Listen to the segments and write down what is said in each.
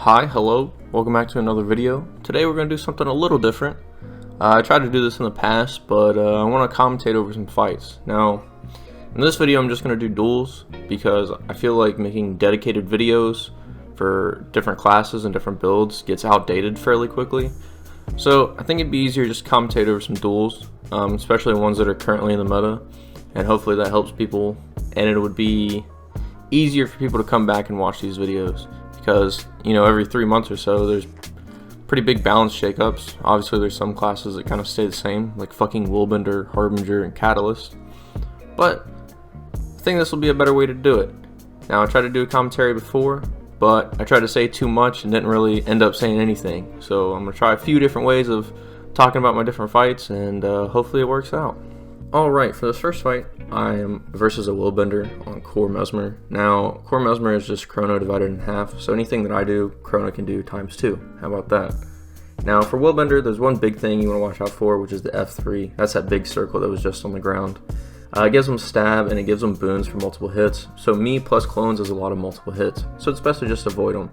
Hi, hello, welcome back to another video. Today we're going to do something a little different. I tried to do this in the past, but I want to commentate over some fights. Now, in this video I'm just going to do duels because I feel like making dedicated videos for different classes and different builds gets outdated fairly quickly. So I think it'd be easier just to commentate over some duels, especially ones that are currently in the meta, and hopefully that helps people, and it would be easier for people to come back and watch these videos. Because, you know, every 3 months or so, there's pretty big balance shakeups. Obviously, there's some classes that kind of stay the same, like fucking Willbender, Harbinger, and Catalyst. But I think this will be a better way to do it. Now, I tried to do a commentary before, but I tried to say too much and didn't really end up saying anything. So I'm going to try a few different ways of talking about my different fights, and hopefully it works out. Alright, for this first fight, I am versus a Willbender on Core Mesmer. Now, Core Mesmer is just Chrono divided in half, so anything that I do, Chrono can do times 2. How about that? Now, for Willbender, there's one big thing you want to watch out for, which is the F3. That's that big circle that was just on the ground. It gives them stab, and it gives them boons for multiple hits. So me plus clones is a lot of multiple hits, so it's best to just avoid them.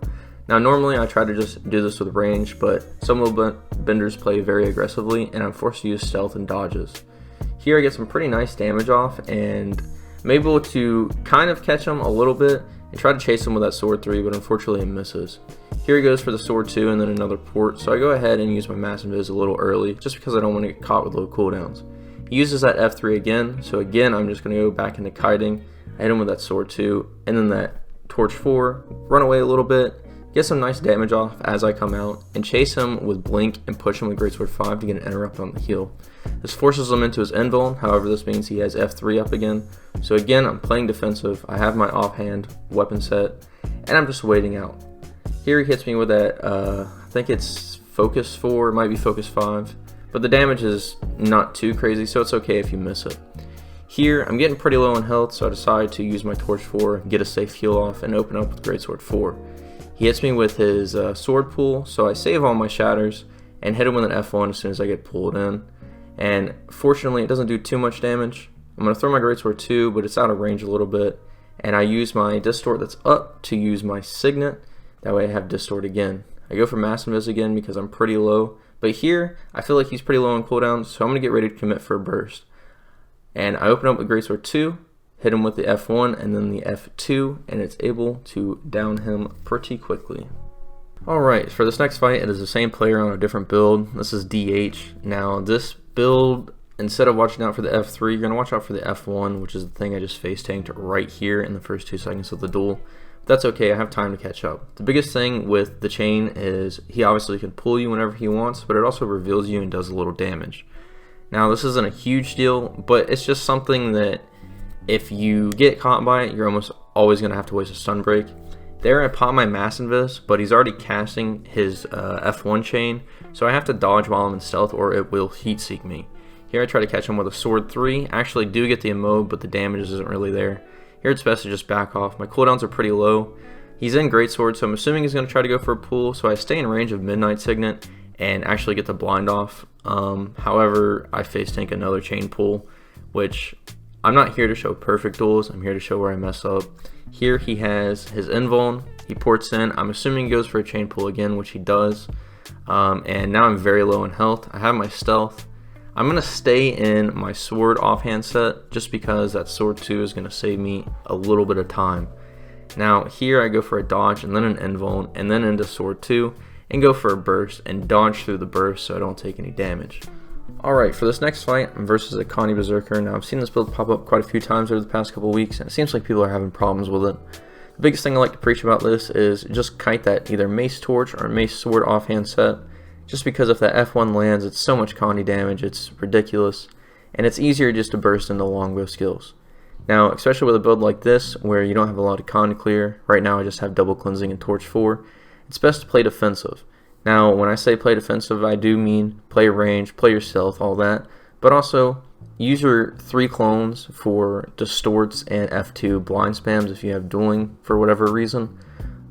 Now, normally I try to just do this with range, but some Willbenders play very aggressively, and I'm forced to use stealth and dodges. Here I get some pretty nice damage off, and I'm able to kind of catch him a little bit and try to chase him with that sword 3, but unfortunately it misses. Here he goes for the sword 2 and then another port, so I go ahead and use my mass invis a little early just because I don't want to get caught with low cooldowns. He uses that F3 again, so again I'm just going to go back into kiting, I hit him with that sword 2, and then that torch 4, run away a little bit, get some nice damage off as I come out, and chase him with blink and push him with greatsword 5 to get an interrupt on the heal. This forces him into his invuln, however this means he has F3 up again. So again, I'm playing defensive, I have my offhand weapon set, and I'm just waiting out. Here he hits me with that, I think it's focus 4, it might be focus 5, but the damage is not too crazy, so it's okay if you miss it. Here, I'm getting pretty low in health, so I decide to use my torch 4, get a safe heal off, and open up with greatsword 4. He hits me with his sword pull, so I save all my shatters, and hit him with an F1 as soon as I get pulled in. And fortunately it doesn't do too much damage. I'm going to throw my greatsword 2, but it's out of range a little bit, and I use my distort that's up to use my signet, that way I have distort again. I go for mass invis again because I'm pretty low, but here I feel like he's pretty low on cooldown, so I'm going to get ready to commit for a burst. And I open up with greatsword 2, hit him with the F1 and then the F2, and it's able to down him pretty quickly. Alright, for this next fight, it is the same player on a different build. This is DH. Now, this build, instead of watching out for the F3, you're going to watch out for the F1, which is the thing I just face tanked right here in the first 2 seconds of the duel. But that's okay, I have time to catch up. The biggest thing with the chain is he obviously can pull you whenever he wants, but it also reveals you and does a little damage. Now, this isn't a huge deal, but it's just something that if you get caught by it, you're almost always going to have to waste a stun break. There I pop my mass invis, but he's already casting his F1 chain, so I have to dodge while I'm in stealth or it will heat seek me. Here I try to catch him with a sword 3, I actually do get the immode, but the damage isn't really there. Here it's best to just back off. My cooldowns are pretty low. He's in greatsword, so I'm assuming he's going to try to go for a pull, so I stay in range of Midnight Signet and actually get the blind off. However, I face tank another chain pull, which I'm not here to show perfect duels, I'm here to show where I mess up. Here he has his invuln, he ports in, I'm assuming he goes for a chain pull again, which he does. And now I'm very low in health, I have my stealth. I'm going to stay in my sword offhand set, just because that sword 2 is going to save me a little bit of time. Now here I go for a dodge, and then an invuln, and then into sword 2, and go for a burst, and dodge through the burst so I don't take any damage. Alright, for this next fight, I'm versus a Condi Berserker. Now, I've seen this build pop up quite a few times over the past couple weeks, and it seems like people are having problems with it. The biggest thing I like to preach about this is just kite that either Mace Torch or Mace Sword offhand set, just because if that F1 lands, it's so much Condi damage, it's ridiculous, and it's easier just to burst into longbow skills. Now, especially with a build like this, where you don't have a lot of con to clear, right now I just have double cleansing and torch 4, it's best to play defensive. Now, when I say play defensive, I do mean play range, play your stealth, all that, but also use your 3 clones for distorts and F2 blind spams if you have dueling for whatever reason.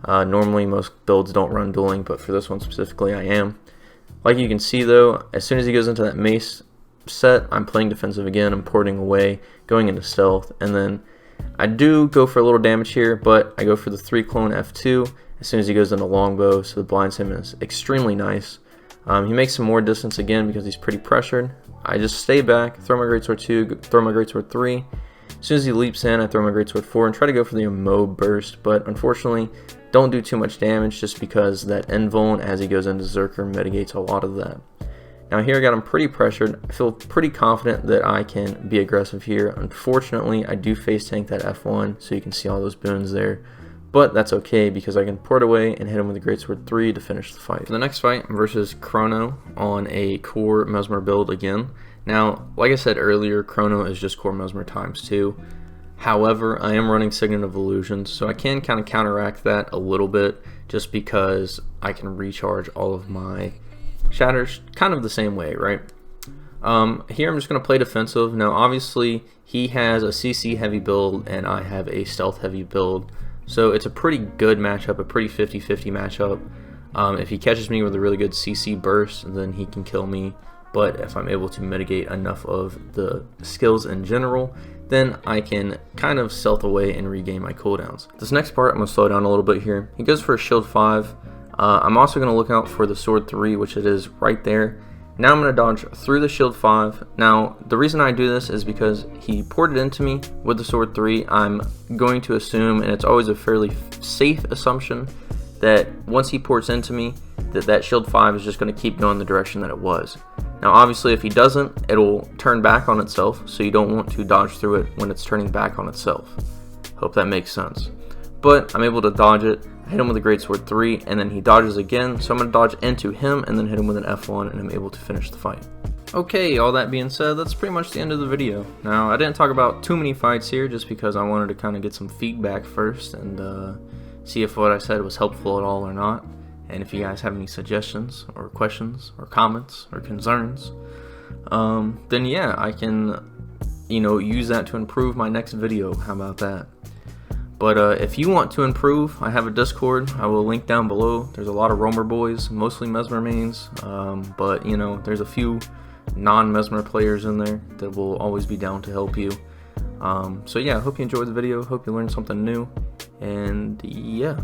Normally, most builds don't run dueling, but for this one specifically, I am. Like you can see though, as soon as he goes into that mace set, I'm playing defensive again, I'm porting away, going into stealth, and then I do go for a little damage here, but I go for the 3 clone F2, as soon as he goes into longbow, so the blinds him is extremely nice. He makes some more distance again because he's pretty pressured. I just stay back, throw my greatsword 2, throw my greatsword 3. As soon as he leaps in, I throw my greatsword 4 and try to go for the mob burst, but unfortunately don't do too much damage just because that invuln as he goes into zerker mitigates a lot of that. Now here I got him pretty pressured. I feel pretty confident that I can be aggressive here. Unfortunately, I do face tank that F1, so you can see all those boons there. But that's okay because I can port away and hit him with a greatsword 3 to finish the fight. For the next fight, I'm versus Chrono on a core Mesmer build again. Now, like I said earlier, Chrono is just core Mesmer times 2. However, I am running Signet of Illusions, so I can kind of counteract that a little bit just because I can recharge all of my shatters kind of the same way, right? Here I'm just going to play defensive. Now, obviously, he has a CC heavy build and I have a stealth heavy build. So it's a pretty good matchup, a pretty 50-50 matchup. If he catches me with a really good CC burst, then he can kill me. But if I'm able to mitigate enough of the skills in general, then I can kind of stealth away and regain my cooldowns. This next part, I'm going to slow down a little bit here. He goes for a shield 5. I'm also going to look out for the sword 3, which it is right there. Now I'm going to dodge through the shield 5. Now, the reason I do this is because he ported into me with the sword 3. I'm going to assume, and it's always a fairly safe assumption, that once he ports into me, that shield 5 is just going to keep going the direction that it was. Now, obviously, if he doesn't, it'll turn back on itself, so you don't want to dodge through it when it's turning back on itself. Hope that makes sense. But I'm able to dodge it. I hit him with a greatsword 3, and then he dodges again, so I'm going to dodge into him and then hit him with an F1, and I'm able to finish the fight. Okay, all that being said, that's pretty much the end of the video. Now, I didn't talk about too many fights here just because I wanted to kind of get some feedback first and see if what I said was helpful at all or not. And if you guys have any suggestions or questions or comments or concerns, then yeah, I can, use that to improve my next video. How about that? But if you want to improve, I have a Discord. I will link down below. There's a lot of roamer boys, mostly Mesmer mains, but there's a few non-Mesmer players in there that will always be down to help you. So yeah, I hope you enjoyed the video. Hope you learned something new, and yeah.